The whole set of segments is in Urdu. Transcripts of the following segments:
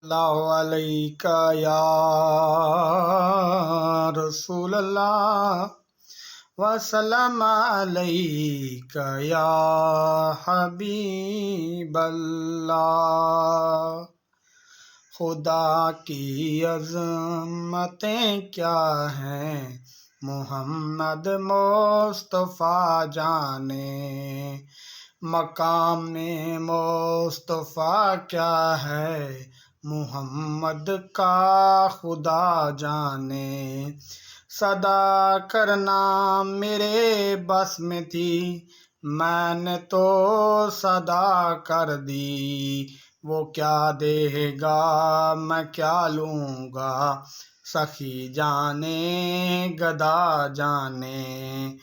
اللہ علیہ یا رسول اللہ وسلم علیک یا حبیب اللہ۔ خدا کی عظمتیں کیا ہیں محمد مصطفیٰ جانے، مقام مصطفیٰ کیا ہے محمد کا خدا جانے۔ صدا کرنا میرے بس میں تھی، میں نے تو صدا کر دی، وہ کیا دے گا میں کیا لوں گا، سخی جانے گدا جانے۔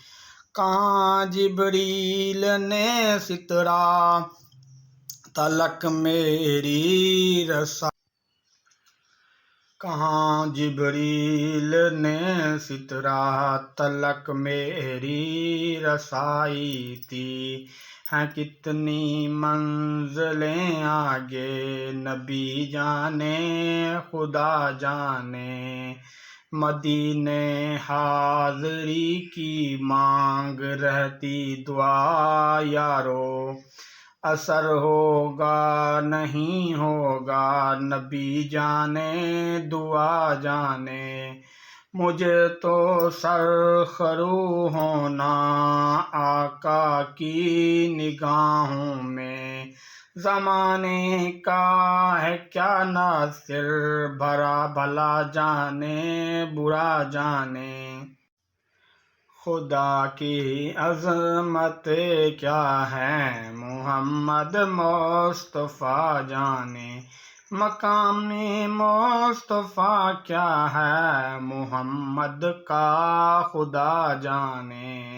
کہاں جبریل نے سترا تلک میری رسائی، کہاں جبریل نے سترا تلک میری رسائی تھی، ہیں کتنی منزلیں آگے نبی جانے خدا جانے۔ مدینے حاضری کی مانگ رہتی دعا یارو، اثر ہوگا نہیں ہوگا نبی جانے دعا جانے۔ مجھے تو سرخرو ہونا آقا کی نگاہوں میں، زمانے کا ہے کیا ناصر، بھلا بھلا جانے برا جانے۔ خدا کی عظمت کیا ہے محمد مصطفیٰ جانے، مقام مصطفیٰ کیا ہے محمد کا خدا جانے۔